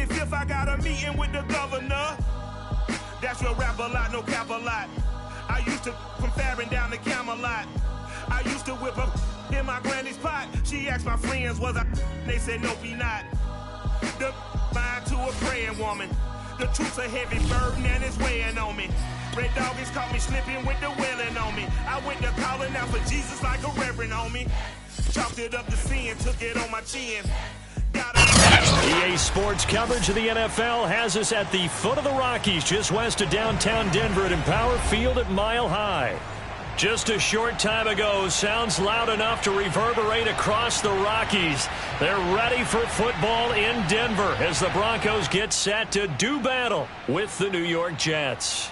25th, I got a meeting with the governor. That's your rap a lot, no cap a lot. I used to from Farron down to Camelot. I used to whip up in my granny's pot. She asked my friends, was I? They said, nope, he not. The mind to a praying woman. The truth's a heavy burden and it's weighing on me. Red Doggies caught me slipping with the wailing on me. I went to calling out for Jesus like a reverend on me. Chalked it up to sin, took it on my chin. EA Sports coverage of the NFL has us at the foot of the Rockies, just west of downtown Denver at Empower Field at Mile High. Just a short time ago, sounds loud enough to reverberate across the Rockies. They're ready for football in Denver as the Broncos get set to do battle with the New York Jets.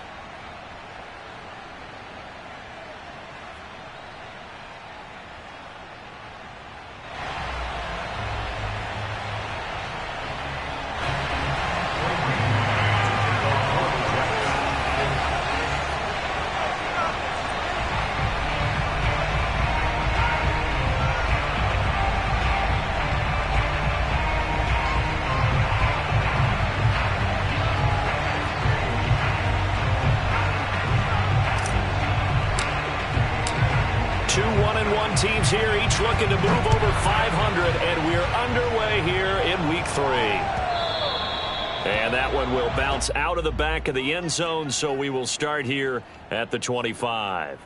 Teams here, each looking to move over 500, and we're underway here in week 3. And that one will bounce out of the back of the end zone, so we will start here at the 25.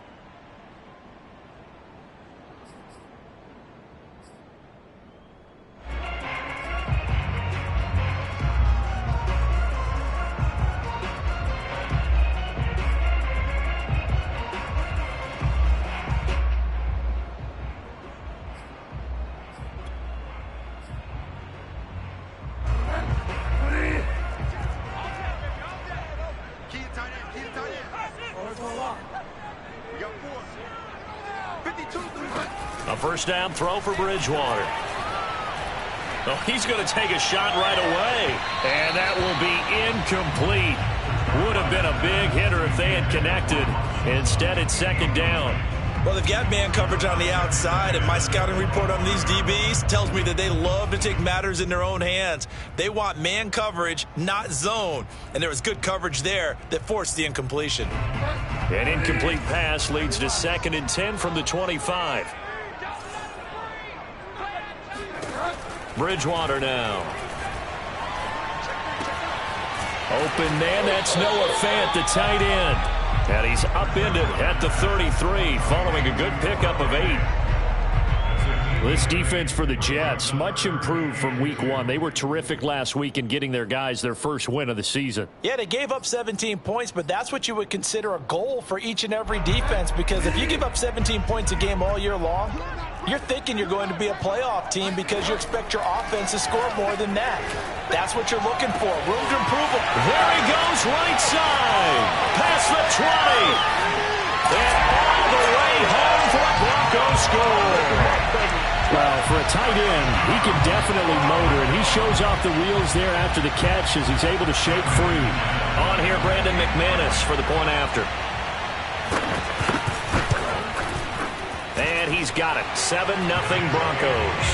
First down throw for Bridgewater. Oh, he's going to take a shot right away, and that will be incomplete. Would have been a big hitter if they had connected. Instead, it's second down. Well, they've got man coverage on the outside, and my scouting report on these DBs tells me that they love to take matters in their own hands. They want man coverage, not zone, and there was good coverage there that forced the incompletion. An incomplete pass leads to 2nd and 10 from the 25. Bridgewater now. Open man, that's Noah Fant, the tight end. And he's upended at the 33, following a good pickup of 8. This defense for the Jets, much improved from week 1. They were terrific last week in getting their guys their first win of the season. Yeah, they gave up 17 points, but that's what you would consider a goal for each and every defense, because if you give up 17 points a game all year long, you're thinking you're going to be a playoff team because you expect your offense to score more than that. That's what you're looking for. Room to improve. There he goes, right side. Past the 20. And all the way home for a Broncos score. Well, for a tight end, he can definitely motor, and he shows off the wheels there after the catch as he's able to shake free. On here, Brandon McManus for the point after. And he's got it. 7-0 Broncos.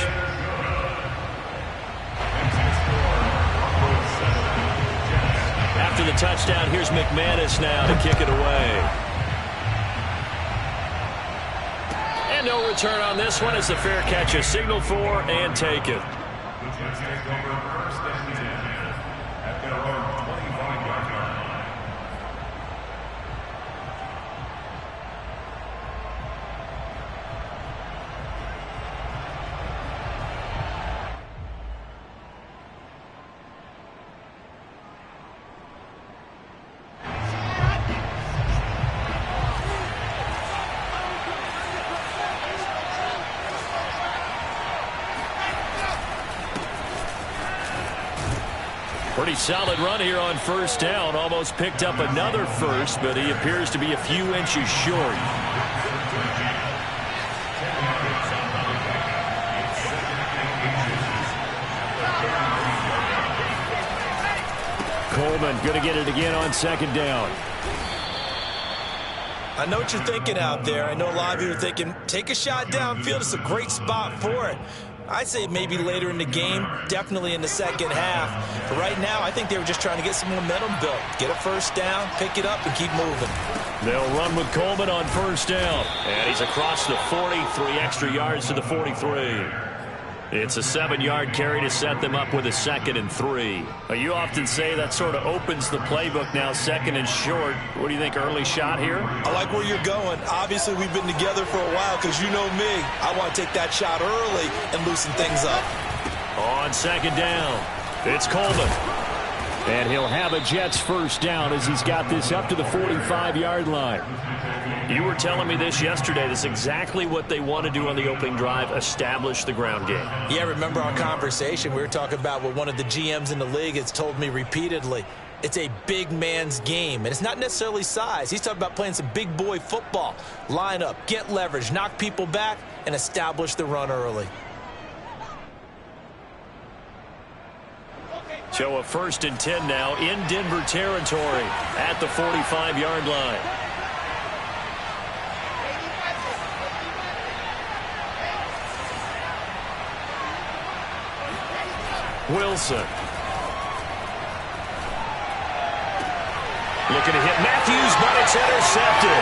After the touchdown, here's McManus now to kick it away. And no return on this one as the fair catch is signaled for and taken. Pretty solid run here on first down. Almost picked up another first, but he appears to be a few inches short. Coleman going to get it again on second down. I know what you're thinking out there. I know a lot of you are thinking, take a shot downfield. It's a great spot for it. I'd say maybe later in the game, definitely in the second half. But right now, I think they were just trying to get some momentum built. Get a first down, pick it up, and keep moving. They'll run with Coleman on first down. And he's across the 40, 3 extra yards to the 43. It's a 7-yard carry to set them up with a 2nd and 3. You often say that sort of opens the playbook now, 2nd and short. What do you think, early shot here? I like where you're going. Obviously, we've been together for a while because you know me. I want to take that shot early and loosen things up. On 2nd down, it's Coleman. And he'll have a Jets first down as he's got this up to the 45-yard line. You were telling me this yesterday. This is exactly what they want to do on the opening drive, establish the ground game. Yeah, remember our conversation? We were talking about what one of the GMs in the league has told me repeatedly. It's a big man's game, and it's not necessarily size. He's talking about playing some big boy football. Line up, get leverage, knock people back, and establish the run early. So a 1st and 10 now in Denver territory at the 45-yard line. Wilson. Looking to hit Matthews, but it's intercepted.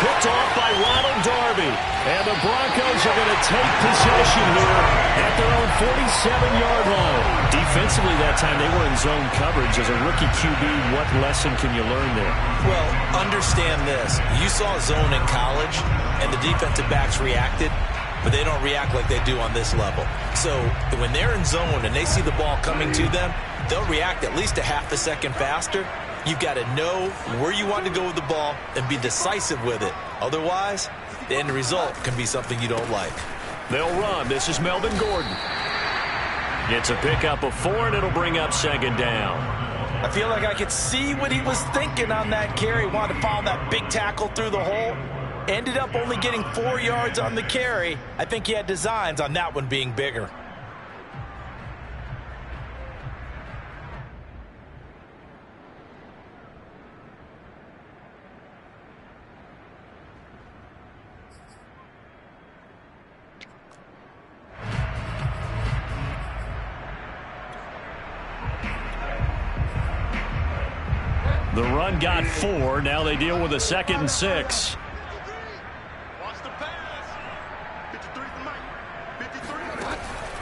Picked off by Ronald Darby. And the Broncos are going to take possession here at their own 47-yard line. Defensively that time, they were in zone coverage. As a rookie QB, what lesson can you learn there? Well, understand this. You saw zone in college, and the defensive backs reacted, but they don't react like they do on this level. So when they're in zone and they see the ball coming to them, they'll react at least a half a second faster. You've got to know where you want to go with the ball and be decisive with it. Otherwise, the end result can be something you don't like. They'll run. This is Melvin Gordon. It's a pickup of 4, and it'll bring up 2nd down. I feel like I could see what he was thinking on that carry. Wanted to follow that big tackle through the hole. Ended up only getting 4 yards on the carry. I think he had designs on that one being bigger. The run got 4. Now they deal with a 2nd and 6.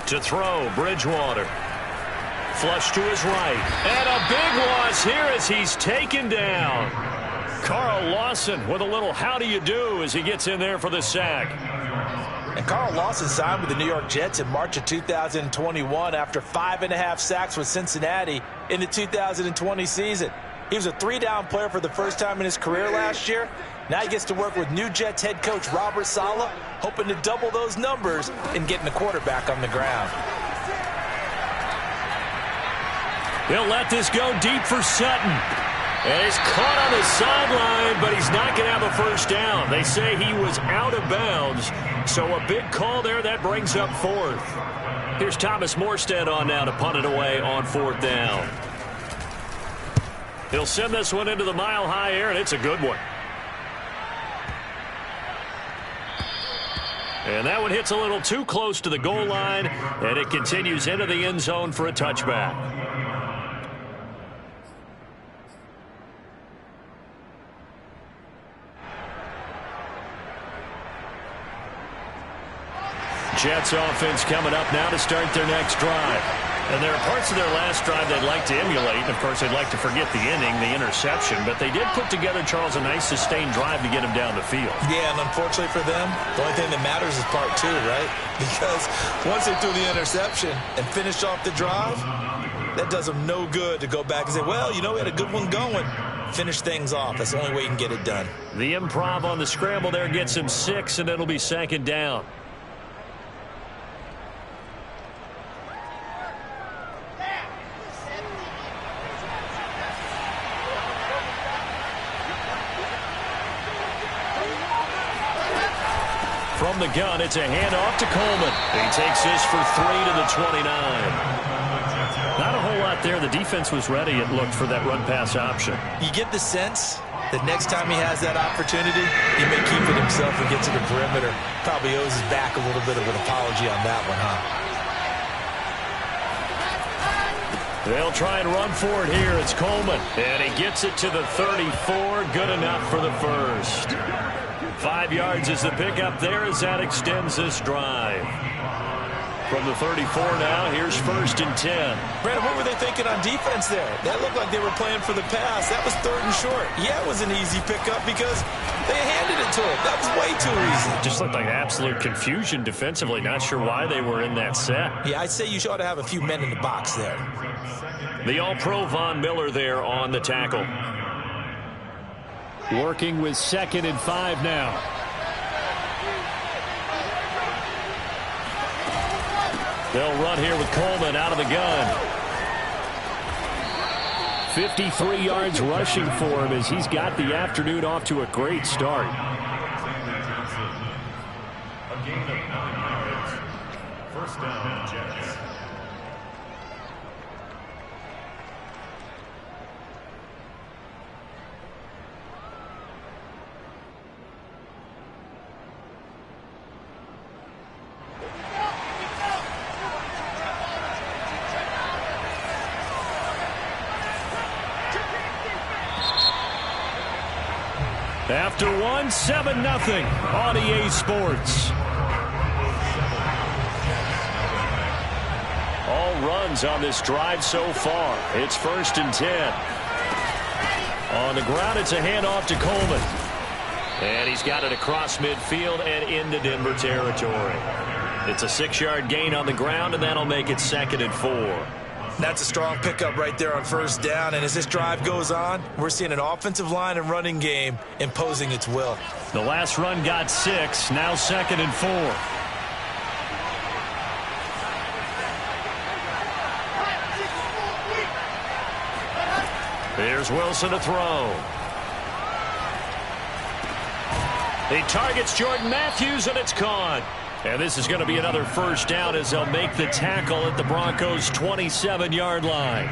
To throw, Bridgewater. Flush to his right. And a big loss here as he's taken down. Carl Lawson with a little how do you do as he gets in there for the sack. And Carl Lawson signed with the New York Jets in March of 2021 after 5.5 sacks with Cincinnati in the 2020 season. He was a 3-down player for the first time in his career last year. Now he gets to work with new Jets head coach Robert Saleh, hoping to double those numbers and getting the quarterback on the ground. He'll let this go deep for Sutton. And he's caught on the sideline, but he's not going to have a first down. They say he was out of bounds. So a big call there. That brings up 4th. Here's Thomas Morstead on now to punt it away on 4th down. He'll send this one into the mile-high air, and it's a good one. And that one hits a little too close to the goal line, and it continues into the end zone for a touchback. Jets offense coming up now to start their next drive. And there are parts of their last drive they'd like to emulate. Of course, they'd like to forget the inning, the interception. But they did put together, Charles, a nice sustained drive to get him down the field. Yeah, and unfortunately for them, the only thing that matters is part 2, right? Because once they threw the interception and finished off the drive, that does them no good to go back and say, well, you know, we had a good one going. Finish things off. That's the only way you can get it done. The improv on the scramble there gets him 6, and it'll be 2nd down. From the gun, it's a handoff to Coleman. He takes this for 3 to the 29. Not a whole lot there. The defense was ready, it looked, for that run-pass option. You get the sense The next time he has that opportunity, he may keep it himself and get to the perimeter. Probably owes his back a little bit of an apology on that one, huh? They'll try and run for it here. It's Coleman. And he gets it to the 34. Good enough for the first. 5 yards is the pickup there as that extends this drive. From the 34 now, here's 1st and 10. Brandon, what were they thinking on defense there? That looked like they were playing for the pass. That was 3rd and short. Yeah, it was an easy pickup because they handed it to him. That was way too easy. Just looked like absolute confusion defensively. Not sure why they were in that set. Yeah, I'd say you ought to have a few men in the box there. The All-Pro Von Miller there on the tackle. Working with 2nd and 5 now. They'll run here with Coleman out of the gun. 53 yards rushing for him as he's got the afternoon off to a great start. A gain of 9 yards. First down, Jets. After 1, 7-0 on EA Sports. All runs on this drive so far. It's 1st and 10. On the ground, it's a handoff to Coleman. And he's got it across midfield and into Denver territory. It's a 6-yard gain on the ground, and that'll make it 2nd and 4. That's a strong pickup right there on 1st down. And as this drive goes on, we're seeing an offensive line and running game imposing its will. The last run got 6. Now 2nd and 4. Here's Wilson to throw. He targets Jordan Matthews, and it's caught. And this is going to be another 1st down as they'll make the tackle at the Broncos' 27-yard line.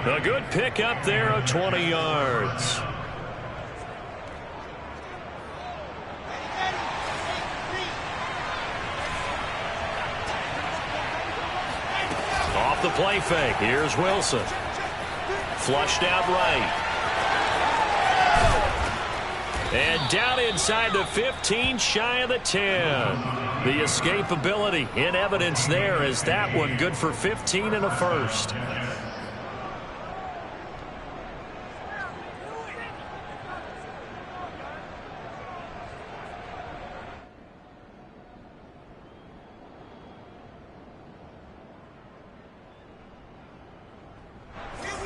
A good pickup there of 20 yards. Off the play fake. Here's Wilson. Flushed out right. And down inside the 15, shy of the 10. The escapability in evidence there as that one good for 15 and a first.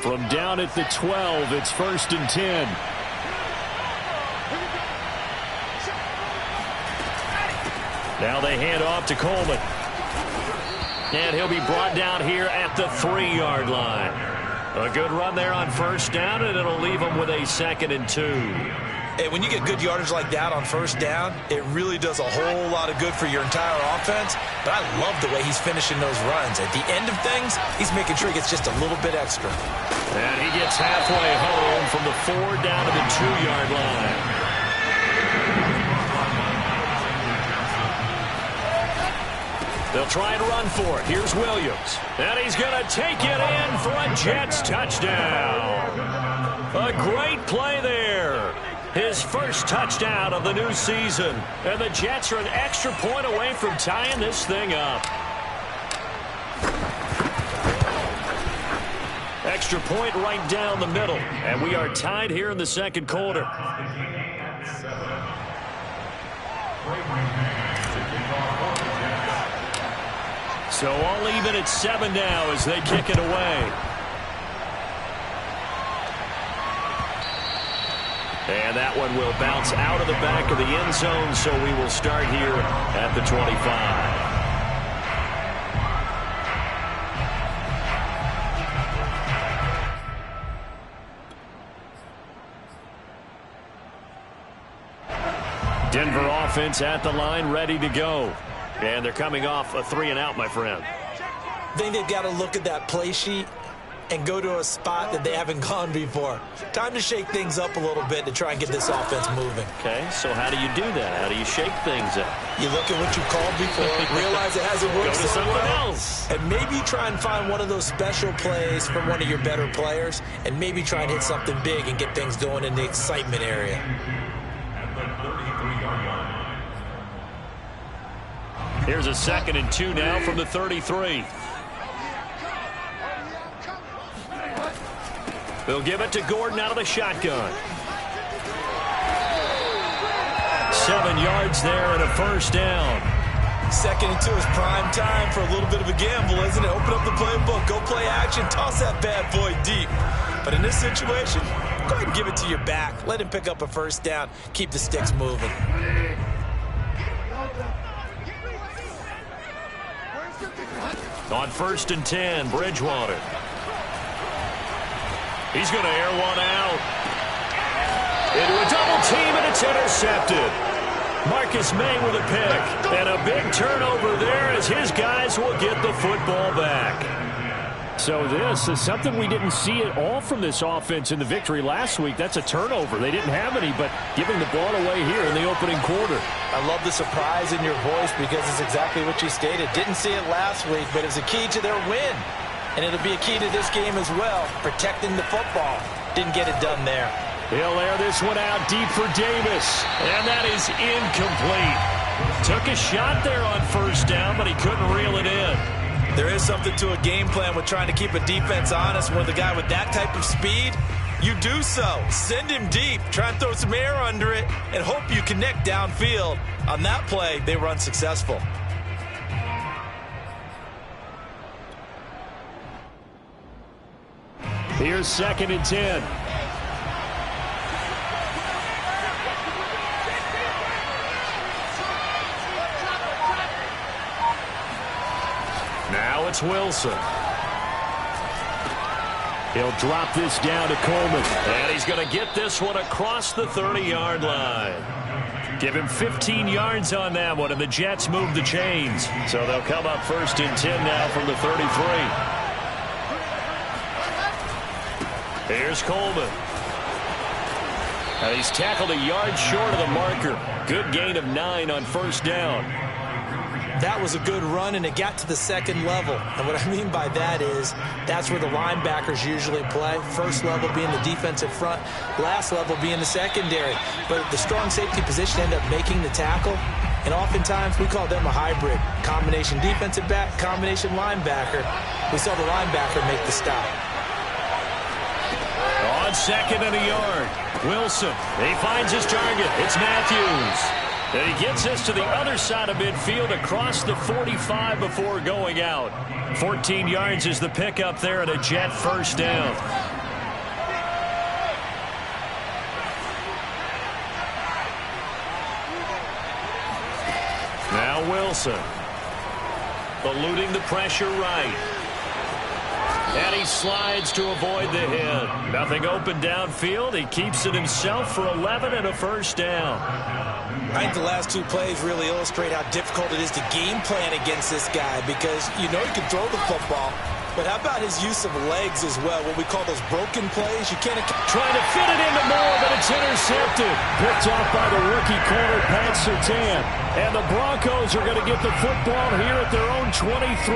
From down at the 12, it's 1st and 10. Now they hand off to Coleman. And he'll be brought down here at the 3-yard line. A good run there on 1st down, and it'll leave him with a 2nd and 2. Hey, when you get good yardage like that on 1st down, it really does a whole lot of good for your entire offense. But I love the way he's finishing those runs. At the end of things, he's making sure he gets just a little bit extra. And he gets halfway home from the 4 down to the 2-yard line. They'll try and run for it. Here's Williams. And he's going to take it in for a Jets touchdown. A great play there. His first touchdown of the new season. And the Jets are an extra point away from tying this thing up. Extra point right down the middle. And we are tied here in the 2nd quarter. So all even at 7 now as they kick it away. And that one will bounce out of the back of the end zone, so we will start here at the 25. Denver offense at the line, ready to go. And they're coming off a 3-and-out, my friend. I think they've got to look at that play sheet and go to a spot that they haven't gone before. Time to shake things up a little bit to try and get this offense moving. Okay, so how do you do that? How do you shake things up? You look at what you called before, realize it hasn't worked Go to so something well, else. and maybe try and find one of those special plays from one of your better players, and maybe try and hit something big and get things going in the excitement area. Here's a 2nd and 2 now from the 33. They'll give it to Gordon out of the shotgun. 7 yards there and a first down. 2nd and 2 is prime time for a little bit of a gamble, isn't it? Open up the playbook, go play action, toss that bad boy deep. But in this situation, go ahead and give it to your back. Let him pick up a first down. Keep the sticks moving. On 1st and 10, Bridgewater. He's going to air one out. Into a double team, and it's intercepted. Marcus May with a pick. And a big turnover there as his guys will get the football back. So this is something we didn't see at all from this offense in the victory last week. That's a turnover. They didn't have any, but giving the ball away here in the opening quarter. I love the surprise in your voice because it's exactly what you stated. Didn't see it last week, but it was a key to their win. And it'll be a key to this game as well, protecting the football. Didn't get it done there. He'll air this one out deep for Davis, and that is incomplete. Took a shot there on 1st down, but he couldn't reel it in. There is something to a game plan with trying to keep a defense honest. With a guy with that type of speed, you do so. Send him deep, try and throw some air under it, and hope you connect downfield. On that play, they were unsuccessful. Here's 2nd and 10. Now it's Wilson. He'll drop this down to Coleman. And he's going to get this one across the 30-yard line. Give him 15 yards on that one, and the Jets move the chains. So they'll come up 1st and 10 now from the 33. Here's Coleman. Now he's tackled a yard short of the marker. Good gain of 9 on 1st down. That was a good run, and it got to the 2nd level. And what I mean by that is that's where the linebackers usually play. 1st level being the defensive front, last level being the secondary. But the strong safety position ended up making the tackle. And oftentimes we call them a hybrid. Combination defensive back, combination linebacker. We saw the linebacker make the stop. On 2nd and a yard, Wilson. He finds his target. It's Matthews. And he gets this to the other side of midfield across the 45 before going out. 14 yards is the pickup there and a Jet 1st down. Now Wilson. Eluding the pressure right. And he slides to avoid the hit. Nothing open downfield. He keeps it himself for 11 and a 1st down. I think the last 2 plays really illustrate how difficult it is to game plan against this guy because you know he can throw the football, but how about his use of legs as well, what we call those broken plays? You can't... Trying to fit it into Moore, but it's intercepted. Picked off by the rookie corner, Pat Surtain. And the Broncos are going to get the football here at their own 23.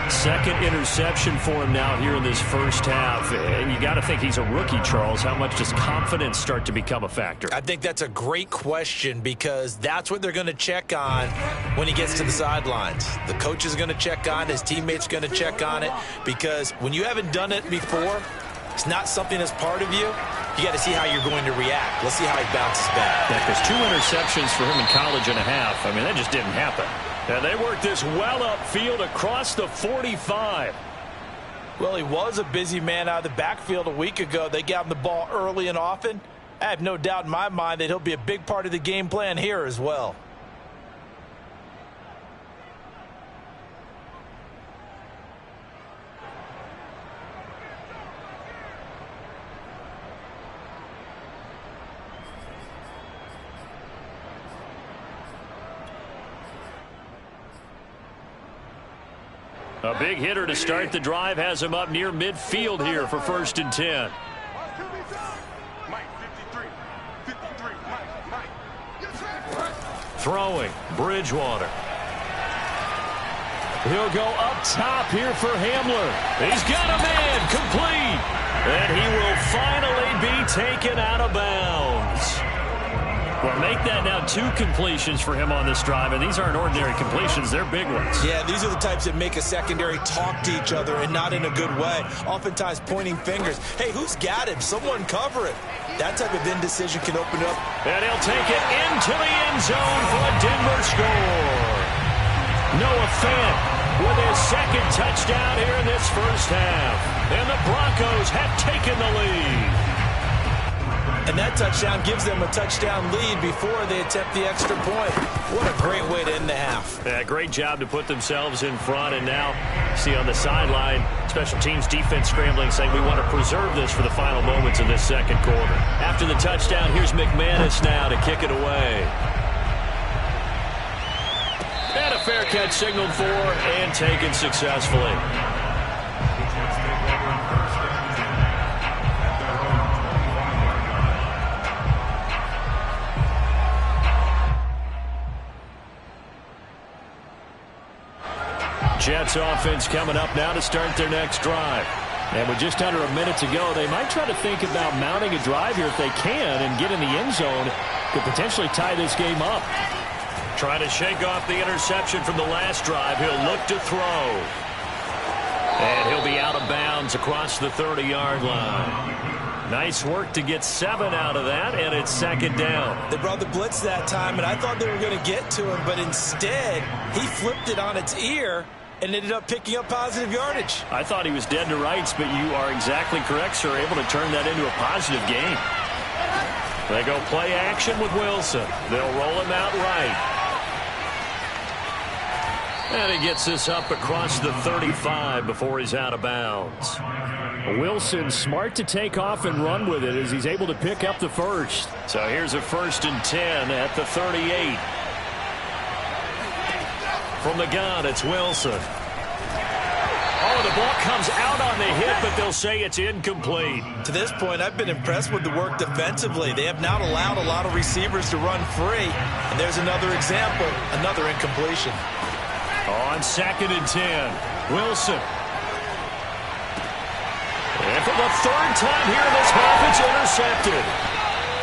2nd interception for him now here in this 1st half. And you got to think he's a rookie, Charles. How much does confidence start to become a factor? I think that's a great question because that's what they're going to check on when he gets to the sidelines. The coach is going to check on it. His teammates are going to check on it because when you haven't done it before, it's not something that's part of you. You got to see how you're going to react. Let's see how he bounces back. Yeah, because 2 interceptions for him in college and a half. I mean, that just didn't happen. And they worked this well upfield across the 45. Well, he was a busy man out of the backfield a week ago. They got him the ball early and often. I have no doubt in my mind that he'll be a big part of the game plan here as well. A big hitter to start the drive has him up near midfield here for 1st and 10. Throwing, Bridgewater. He'll go up top here for Hamler. He's got a man, complete. And he will finally be taken out of bounds. Well, make that now 2 completions for him on this drive, and these aren't ordinary completions. They're big ones. Yeah, these are the types that make a secondary talk to each other and not in a good way. Oftentimes pointing fingers. Hey, who's got him? Someone cover it. That type of indecision can open up. And he'll take it into the end zone for a Denver score. Noah Fant with his 2nd touchdown here in this first half. And the Broncos have taken the lead. And that touchdown gives them a touchdown lead before they attempt the extra point. What a great way to end the half. Yeah, great job to put themselves in front. And now, see on the sideline, special teams defense scrambling, saying we want to preserve this for the final moments of this 2nd quarter. After the touchdown, here's McManus now to kick it away. And a fair catch signaled for and taken successfully. Jets offense coming up now to start their next drive. And with just under a minute to go, they might try to think about mounting a drive here if they can and get in the end zone. Could potentially tie this game up. Trying to shake off the interception from the last drive. He'll look to throw. And he'll be out of bounds across the 30-yard line. Nice work to get 7 out of that, and it's 2nd down. They brought the blitz that time, and I thought they were going to get to him, but instead, he flipped it on its ear and ended up picking up positive yardage. I thought he was dead to rights, but you are exactly correct, sir. Able to turn that into a positive gain. They go play action with Wilson. They'll roll him out right. And he gets this up across the 35 before he's out of bounds. Wilson smart to take off and run with it as he's able to pick up the first. So here's a 1st and 10 at the 38. From the gun, it's Wilson. Oh, the ball comes out on the hit, but they'll say it's incomplete. To this point, I've been impressed with the work defensively. They have not allowed a lot of receivers to run free. And there's another example, another incompletion. On 2nd and 10, Wilson. And for the 3rd time here in this half, it's intercepted.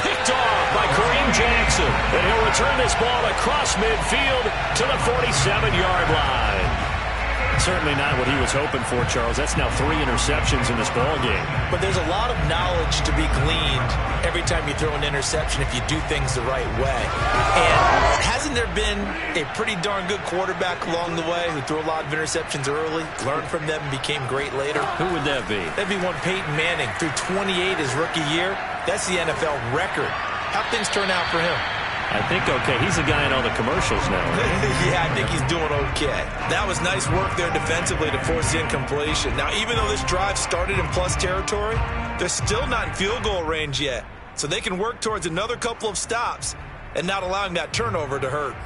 Picked off by Kareem Jackson. And he'll return this ball across midfield to the 47-yard line. Certainly not what he was hoping for, Charles. That's now 3 interceptions in this ball game. But there's a lot of knowledge to be gleaned every time you throw an interception if you do things the right way. And hasn't there been a pretty darn good quarterback along the way who threw a lot of interceptions early, learned from them, and became great later? Who would that be? That'd be one Peyton Manning. Threw 28 his rookie year. That's the NFL record. How'd things turn out for him? I think okay. He's the guy in all the commercials now. Yeah, I think he's doing okay. That was nice work there defensively to force the incompletion. Now, even though this drive started in plus territory, they're still not in field goal range yet. So they can work towards another couple of stops and not allowing that turnover to hurt.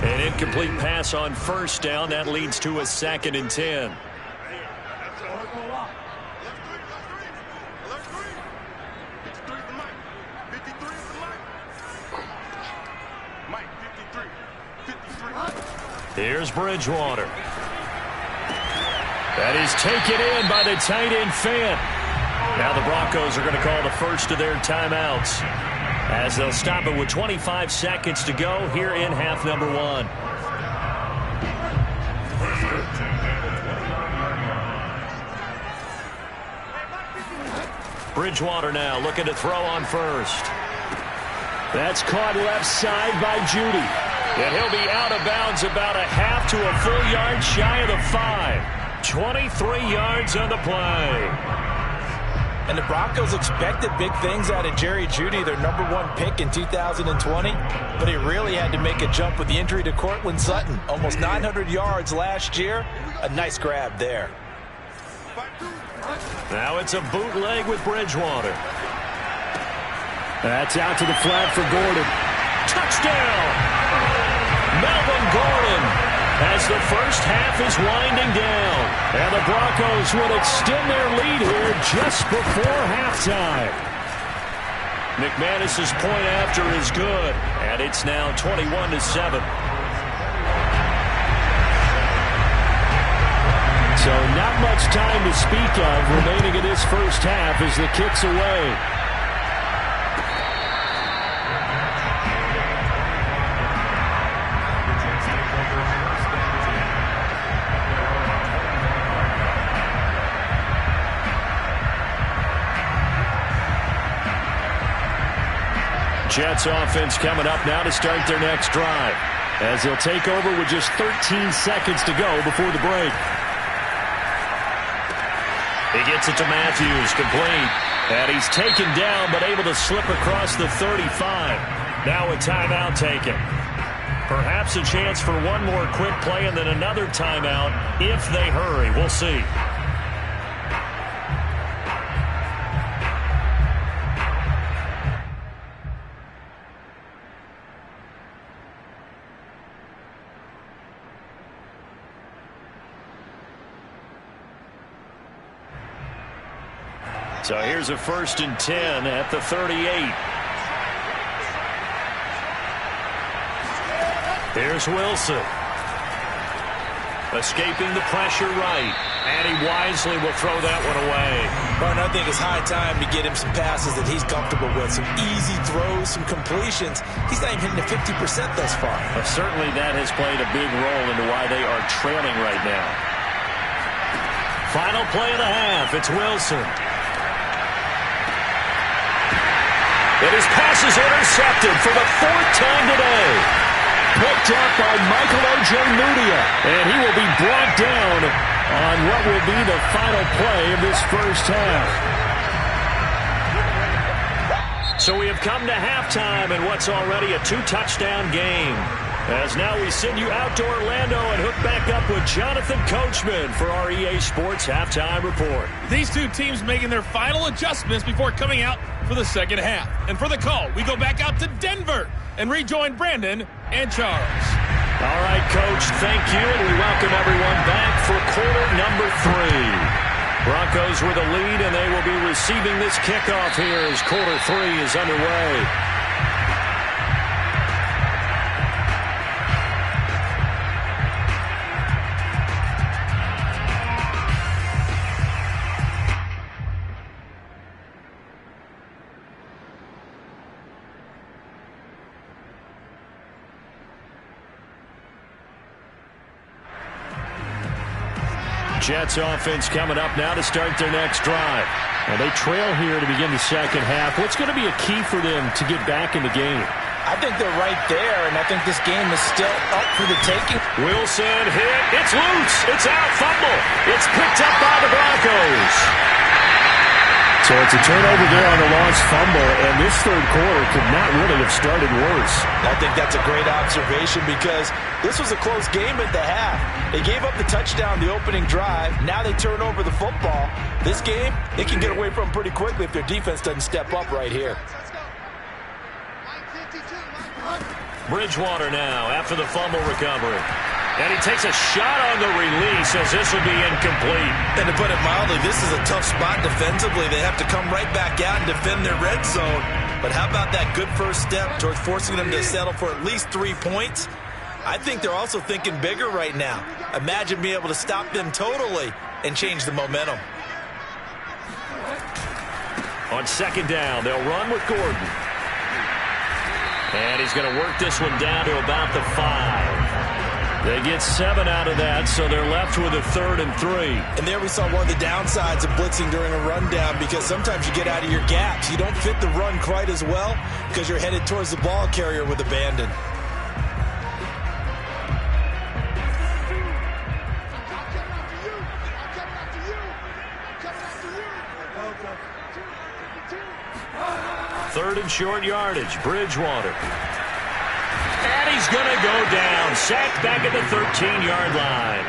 An incomplete pass on 1st down. That leads to a 2nd and 10. Here's Bridgewater. That is taken in by the tight end Fant. Now the Broncos are going to call the first of their timeouts as they'll stop it with 25 seconds to go here in half number 1. Bridgewater now looking to throw on 1st. That's caught left side by Judy. And he'll be out of bounds about a half to a full yard shy of the 5. 23 yards on the play. And the Broncos expected big things out of Jerry Jeudy, their #1 pick in 2020. But he really had to make a jump with the injury to Cortland Sutton. Almost 900 yards last year. A nice grab there. Now it's a bootleg with Bridgewater. That's out to the flat for Gordon. Touchdown! Melvin Gordon, as the first half is winding down. And the Broncos will extend their lead here just before halftime. McManus's point after is good, and it's now 21-7. So not much time to speak of remaining in this first half as the kick's away. Jets offense coming up now to start their next drive, as they'll take over with just 13 seconds to go before the break. He gets it to Matthews, complete. And he's taken down, but able to slip across the 35. Now a timeout taken. Perhaps a chance for one more quick play and then another timeout if they hurry. We'll see. So here's a 1st and 10 at the 38. Here's Wilson. Escaping the pressure right. And he wisely will throw that one away. Well, and I think it's high time to get him some passes that he's comfortable with. Some easy throws, some completions. He's not even hitting the 50% thus far. Certainly that has played a big role into why they are trailing right now. Final play of the half. It's Wilson. And his pass is intercepted for the 4th time today. Picked up by Michael Ojemudia. And he will be brought down on what will be the final play of this first half. So we have come to halftime in what's already a 2-touchdown game. As now we send you out to Orlando and hook back up with Jonathan Coachman for our EA Sports Halftime Report. These two teams making their final adjustments before coming out for the second half. And for the call, we go back out to Denver and rejoin Brandon and Charles. All right, Coach, thank you, and we welcome everyone back for quarter number 3. Broncos with a lead, and they will be receiving this kickoff here as quarter 3 is underway. Jets offense coming up now to start their next drive. Well, they trail here to begin the second half. What's going to be a key for them to get back in the game? I think they're right there, and I think this game is still up for the taking. Wilson hit. It's loose. It's out. Fumble. It's picked up by the Broncos. So it's a turnover there on a lost fumble, and this third quarter could not really have started worse. I think that's a great observation because this was a close game at the half. They gave up the touchdown the opening drive. Now they turn over the football. This game, they can get away from pretty quickly if their defense doesn't step up right here. Bridgewater now after the fumble recovery. And he takes a shot on the release as this will be incomplete. And to put it mildly, this is a tough spot defensively. They have to come right back out and defend their red zone. But how about that good first step towards forcing them to settle for at least 3 points? I think they're also thinking bigger right now. Imagine being able to stop them totally and change the momentum. On second down, they'll run with Gordon. And he's going to work this one down to about the 5. They get 7 out of that, so they're left with a 3rd and 3. And there we saw one of the downsides of blitzing during a rundown because sometimes you get out of your gaps. You don't fit the run quite as well because you're headed towards the ball carrier with abandon. Third and short yardage, Bridgewater. And he's going to go down. Sacked back at the 13-yard line.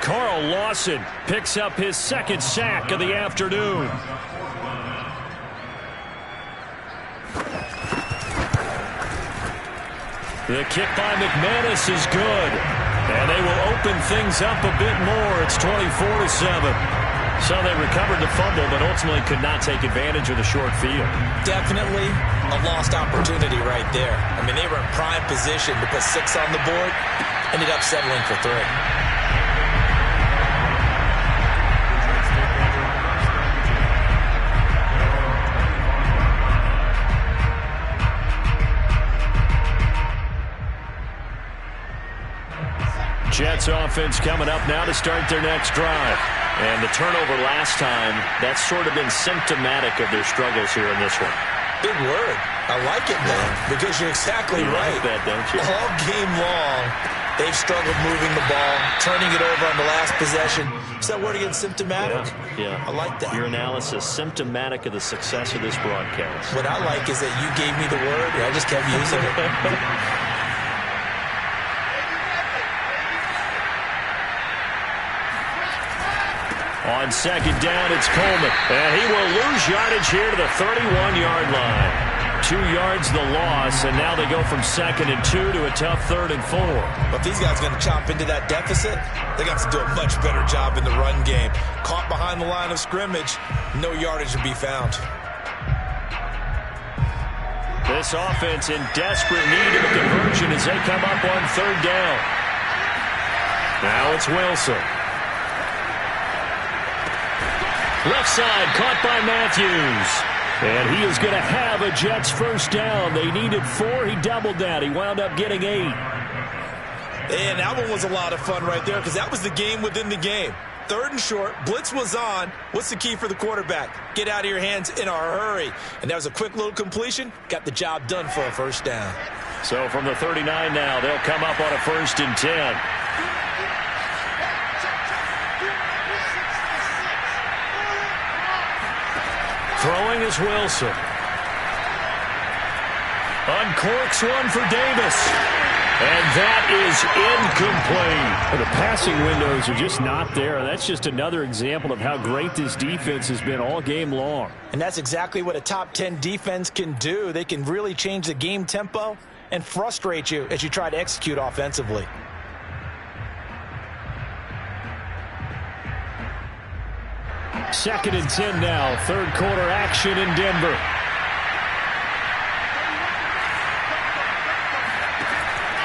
Carl Lawson picks up his 2nd sack of the afternoon. The kick by McManus is good. And they will open things up a bit more. It's 24-7. So they recovered the fumble, but ultimately could not take advantage of the short field. Definitely a lost opportunity right there. I mean, they were in prime position to put 6 on the board. Ended up settling for 3. Jets offense coming up now to start their next drive. And the turnover last time, that's sort of been symptomatic of their struggles here in this one. Big word. I like it now because you're exactly right. You like that, don't you? All game long, they've struggled moving the ball, turning it over on the last possession. Is that word again, symptomatic? Yeah. I like that. Your analysis, symptomatic of the success of this broadcast. What I like is that you gave me the word, and I just kept using it. On second down, it's Coleman. And he will lose yardage here to the 31-yard line. 2 yards the loss, and now they go from 2nd and 2 to a tough 3rd and 4. But if these guys are going to chop into that deficit, they got to do a much better job in the run game. Caught behind the line of scrimmage, no yardage to be found. This offense in desperate need of a conversion as they come up on 3rd down. Now it's Wilson. Left side, caught by Matthews. And he is going to have a Jets first down. They needed 4. He doubled that. He wound up getting 8. And that one was a lot of fun right there because that was the game within the game. 3rd and short, blitz was on. What's the key for the quarterback? Get out of your hands in a hurry. And that was a quick little completion. Got the job done for a first down. So from the 39 now, they'll come up on a 1st and 10. Throwing is Wilson. Uncorks one for Davis. And that is incomplete. The passing windows are just not there. That's just another example of how great this defense has been all game long. And that's exactly what a top 10 defense can do. They can really change the game tempo and frustrate you as you try to execute offensively. Second and 10 now. 3rd quarter action in Denver.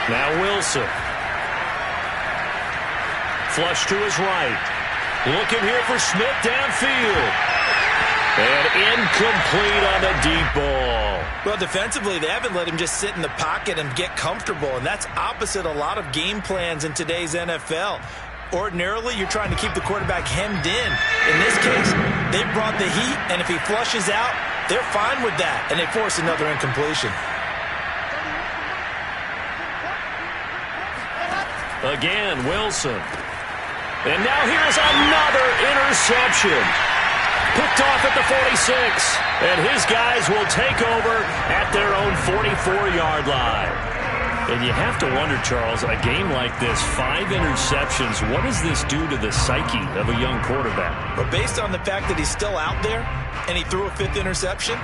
Now Wilson. Flush to his right. Looking here for Smith downfield. And incomplete on the deep ball. Well, defensively, they haven't let him just sit in the pocket and get comfortable, and that's opposite a lot of game plans in today's NFL. Ordinarily, you're trying to keep the quarterback hemmed in. In this case, they brought the heat, and if he flushes out, they're fine with that, and they force another incompletion. Again, Wilson. And now here's another interception. Picked off at the 46. And his guys will take over at their own 44-yard line. And you have to wonder, Charles, a game like this, 5 interceptions, what does this do to the psyche of a young quarterback? But based on the fact that he's still out there and he threw a 5th interception,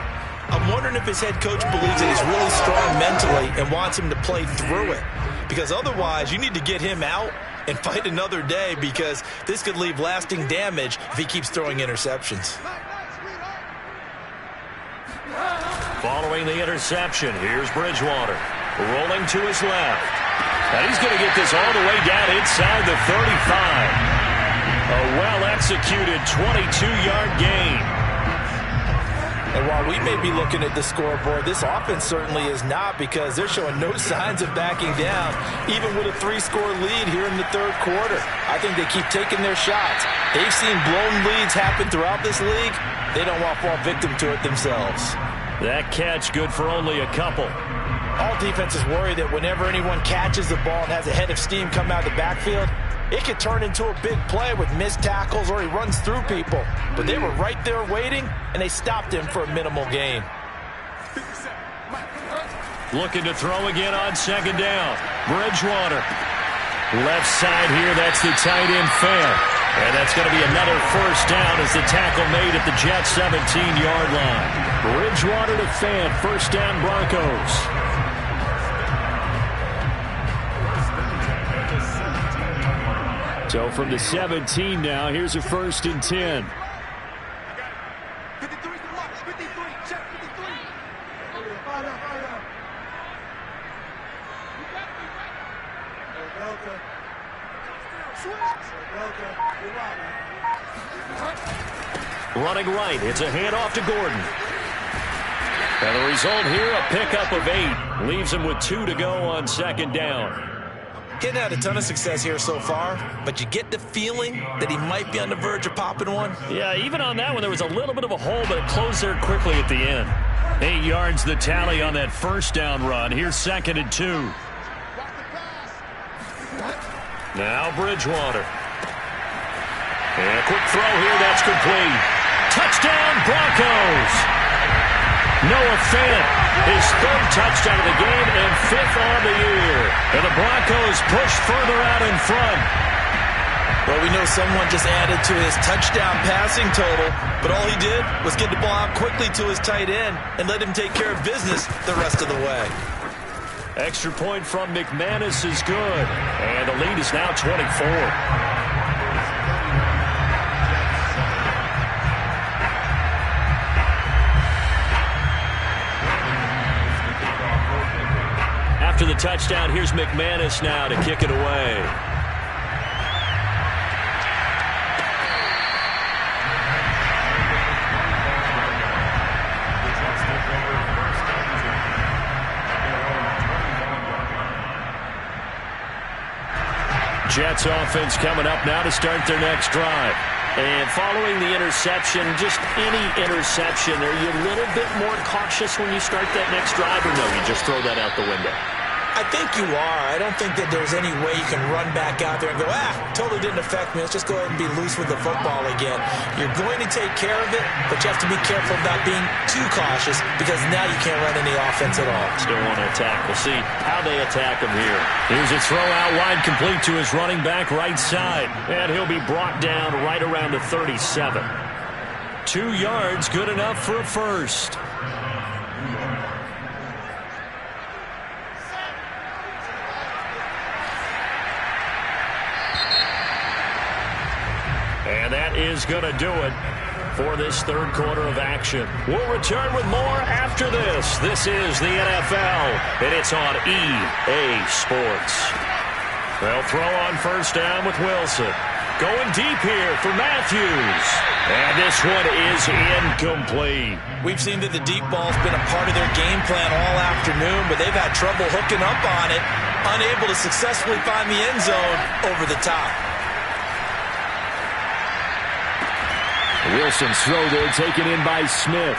I'm wondering if his head coach believes that he's really strong mentally and wants him to play through it. Because otherwise, you need to get him out and fight another day because this could leave lasting damage if he keeps throwing interceptions. Following the interception, here's Bridgewater. Rolling to his left. And he's going to get this all the way down inside the 35. A well-executed 22-yard gain. And while we may be looking at the scoreboard, this offense certainly is not because they're showing no signs of backing down, even with a 3-score lead here in the 3rd quarter. I think they keep taking their shots. They've seen blown leads happen throughout this league. They don't want to fall victim to it themselves. That catch good for only a couple. All defenses worry that whenever anyone catches the ball and has a head of steam come out of the backfield, it could turn into a big play with missed tackles or he runs through people. But they were right there waiting, and they stopped him for a minimal gain. Looking to throw again on 2nd down. Bridgewater. Left side here, that's the tight end Fant. And that's going to be another first down as the tackle made at the Jets' 17-yard line. Bridgewater to Fant, first down Broncos. So from the 17 now, here's a 1st and 10. Running right, it's a handoff to Gordon. And the result here, a pickup of 8. Leaves him with 2 to go on 2nd down. Getting had a ton of success here so far, but you get the feeling that he might be on the verge of popping one. Yeah, even on that one, there was a little bit of a hole, but it closed there quickly at the end. 8 yards the tally on that 1st down run. Here's 2nd and 2. Now Bridgewater. And a quick throw here, that's complete. Touchdown, Broncos! Noah Fant, his 3rd touchdown of the game and 5th on the year. And the Broncos push further out in front. Well, we know someone just added to his touchdown passing total, but all he did was get the ball out quickly to his tight end and let him take care of business the rest of the way. Extra point from McManus is good. And the lead is now 24. After the touchdown, here's McManus now to kick it away. Jets offense coming up now to start their next drive. And following the interception, just any interception, are you a little bit more cautious when you start that next drive, or no, you just throw that out the window? I think you are. I don't think that there's any way you can run back out there and go, totally didn't affect me. Let's just go ahead and be loose with the football again. You're going to take care of it, but you have to be careful about being too cautious because now you can't run any offense at all. Still want to attack. We'll see how they attack him here. Here's a throw out wide, complete to his running back right side. And he'll be brought down right around the 37. 2 yards, good enough for a first. And that is going to do it for this 3rd quarter of action. We'll return with more after this. This is the NFL, and it's on EA Sports. They'll throw on 1st down with Wilson. Going deep here for Matthews. And this one is incomplete. We've seen that the deep ball's been a part of their game plan all afternoon, but they've had trouble hooking up on it, unable to successfully find the end zone over the top. Wilson's throw there taken in by Smith.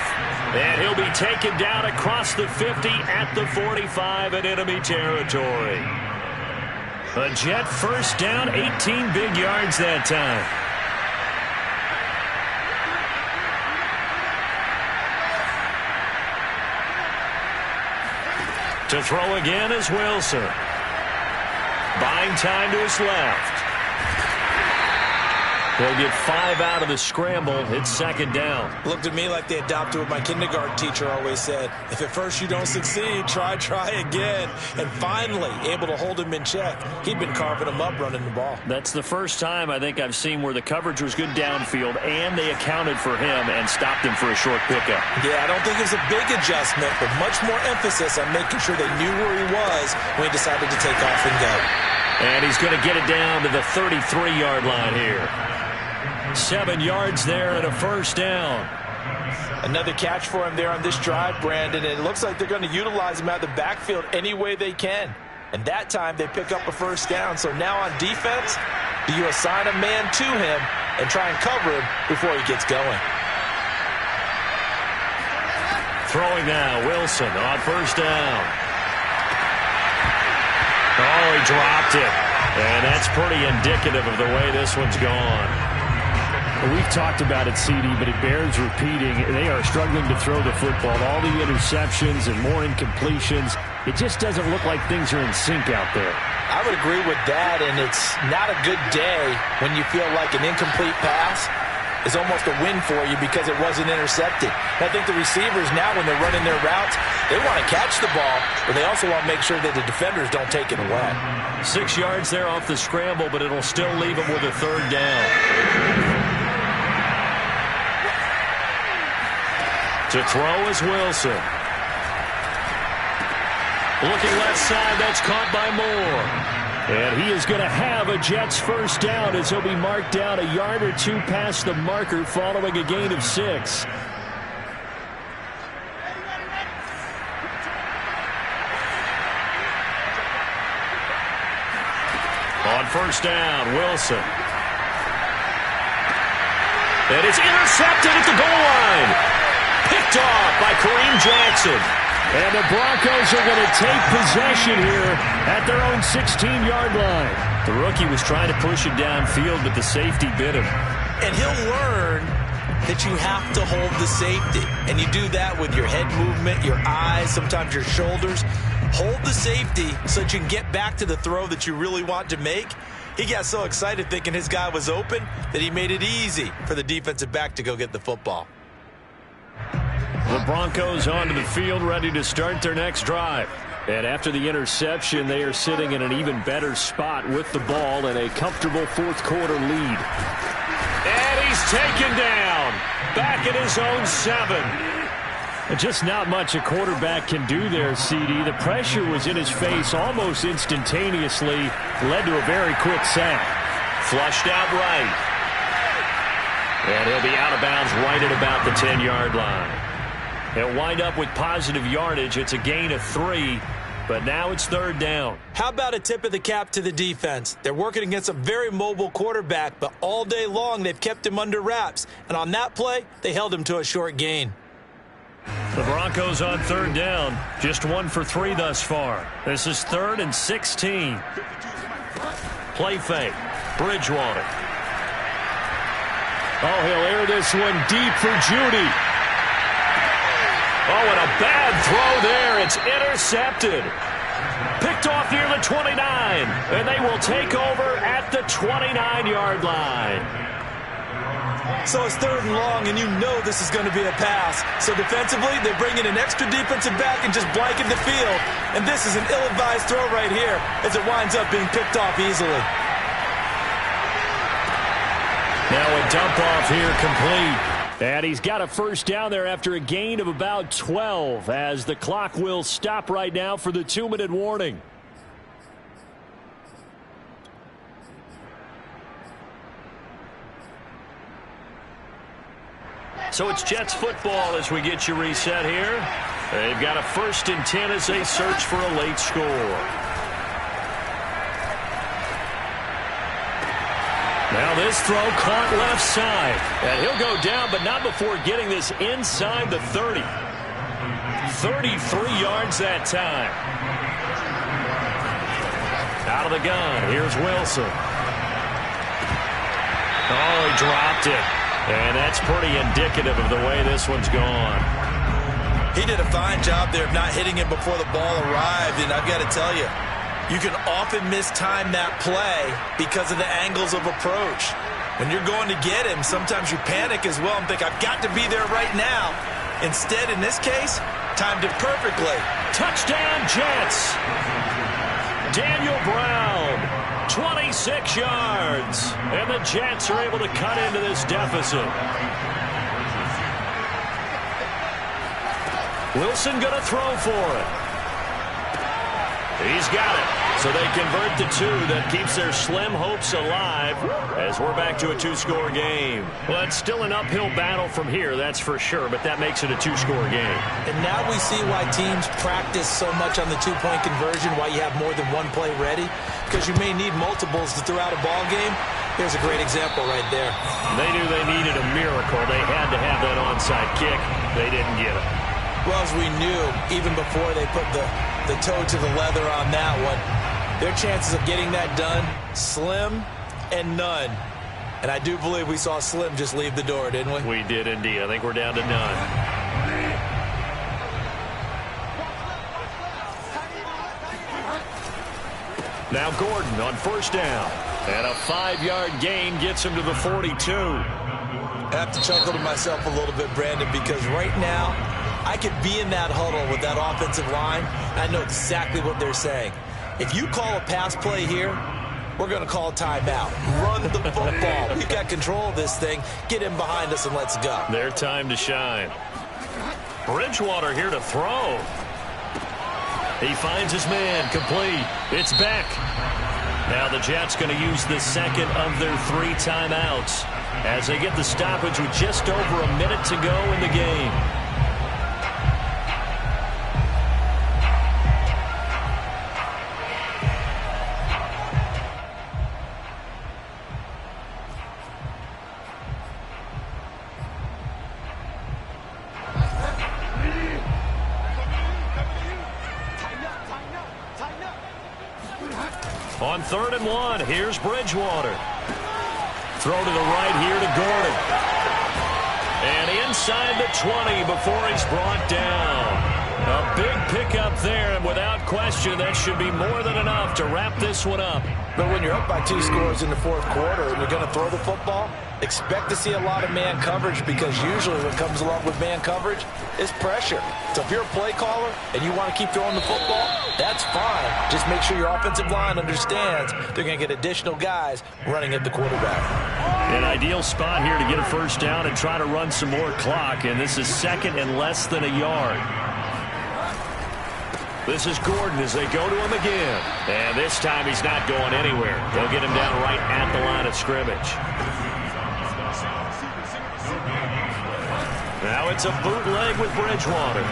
And he'll be taken down across the 50 at the 45 in enemy territory. A Jet 1st down, 18 big yards that time. To throw again is Wilson. Buying time to his left. They'll get 5 out of the scramble. It's 2nd down. Looked at me like they adopted what my kindergarten teacher always said. If at first you don't succeed, try again. And finally, able to hold him in check. He'd been carving him up running the ball. That's the first time I think I've seen where the coverage was good downfield and they accounted for him and stopped him for a short pickup. Yeah, I don't think it was a big adjustment, but much more emphasis on making sure they knew where he was when he decided to take off and go. And he's going to get it down to the 33-yard line here. 7 yards there and a 1st down. Another catch for him there on this drive, Brandon. And it looks like they're going to utilize him out of the backfield any way they can. And that time they pick up a 1st down. So now on defense, do you assign a man to him and try and cover him before he gets going? Throwing now, Wilson on 1st down. Oh, he dropped it. And that's pretty indicative of the way this one's gone. We've talked about it, CD, but it bears repeating. They are struggling to throw the football. All the interceptions and more incompletions. It just doesn't look like things are in sync out there. I would agree with that, and it's not a good day when you feel like an incomplete pass is almost a win for you because it wasn't intercepted. And I think the receivers now, when they're running their routes, they want to catch the ball, but they also want to make sure that the defenders don't take it away. 6 yards there off the scramble, but it'll still leave them with a third down. To throw is Wilson. Looking left side, that's caught by Moore. And he is going to have a Jets first down as he'll be marked down a yard or two past the marker following a gain of 6. On first down, Wilson. And it's intercepted at the goal line. Picked off by Kareem Jackson. And the Broncos are going to take possession here at their own 16-yard line. The rookie was trying to push it downfield, but the safety bit him. And he'll learn that you have to hold the safety. And you do that with your head movement, your eyes, sometimes your shoulders. Hold the safety so that you can get back to the throw that you really want to make. He got so excited thinking his guy was open that he made it easy for the defensive back to go get the football. The Broncos onto the field, ready to start their next drive. And after the interception, they are sitting in an even better spot with the ball and a comfortable fourth-quarter lead. And he's taken down, back at his own 7. Just not much a quarterback can do there, CD. The pressure was in his face almost instantaneously, led to a very quick sack. Flushed out right. And he'll be out of bounds right at about the 10-yard line. He'll wind up with positive yardage. It's a gain of 3, but now it's third down. How about a tip of the cap to the defense? They're working against a very mobile quarterback, but all day long they've kept him under wraps. And on that play, they held him to a short gain. The Broncos on third down, just 1 for 3 thus far. This is 3rd and 16. Play fake, Bridgewater. Oh, he'll air this one deep for Judy. Oh, and a bad throw there. It's intercepted. Picked off near the 29, and they will take over at the 29-yard line. So it's 3rd and long, and you know this is going to be a pass. So defensively, they bring in an extra defensive back and just blanket the field. And this is an ill-advised throw right here as it winds up being picked off easily. Now a dump off here complete. And he's got a first down there after a gain of about 12 as the clock will stop right now for the 2-minute warning. So it's Jets football as we get you reset here. They've got a 1st and 10 as they search for a late score. Now this throw caught left side. And he'll go down, but not before getting this inside the 30. 33 yards that time. Out of the gun, here's Wilson. Oh, he dropped it. And that's pretty indicative of the way this one's gone. He did a fine job there of not hitting him before the ball arrived, and I've got to tell you, you can often mistime that play because of the angles of approach. When you're going to get him, sometimes you panic as well and think, I've got to be there right now. Instead, in this case, timed it perfectly. Touchdown, Jets. Daniel Brown, 26 yards. And the Jets are able to cut into this deficit. Wilson going to throw for it. He's got it. So they convert the 2. That keeps their slim hopes alive as we're back to a 2-score game. Well, it's still an uphill battle from here, that's for sure, but that makes it a 2-score game. And now we see why teams practice so much on the 2-point conversion, why you have more than one play ready, because you may need multiples to throw out a ball game. Here's a great example right there. They knew they needed a miracle. They had to have that onside kick. They didn't get it. Well, as we knew, even before they put the toe to the leather on that one, their chances of getting that done, slim and none. And I do believe we saw Slim just leave the door, didn't we? We did indeed. I think we're down to none. Now Gordon on first down. And a 5-yard gain gets him to the 42. I have to chuckle to myself a little bit, Brandon, because right now I could be in that huddle with that offensive line. I know exactly what they're saying. If you call a pass play here, we're going to call a timeout. Run the football. We've got control of this thing. Get him behind us and let's go. Their time to shine. Bridgewater here to throw. He finds his man, complete. It's Beck. Now the Jets going to use the second of their 3 timeouts as they get the stoppage with just over a minute to go in the game. On 3rd and 1, here's Bridgewater. Throw to the right here to Gordon. And inside the 20 before he's brought down. A big pickup there, and without question, that should be more than enough to wrap this one up. But when you're up by 2 scores in the 4th quarter and you're going to throw the football, expect to see a lot of man coverage, because usually what comes along with man coverage is pressure. So if you're a play caller and you want to keep throwing the football, that's fine. Just make sure your offensive line understands they're going to get additional guys running at the quarterback. An ideal spot here to get a first down and try to run some more clock, and this is 2nd and less than a yard. This is Gordon as they go to him again. And this time he's not going anywhere. They'll get him down right at the line of scrimmage. Now it's a bootleg with Bridgewater.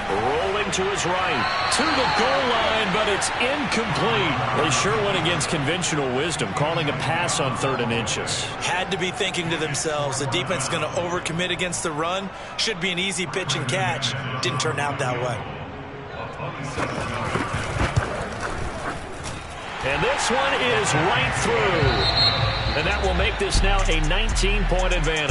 Rolling to his right. To the goal line, but it's incomplete. They sure went against conventional wisdom, calling a pass on 3rd and inches. Had to be thinking to themselves, the defense is going to overcommit against the run. Should be an easy pitch and catch. Didn't turn out that way. And this one is right through. And that will make this now a 19-point advantage.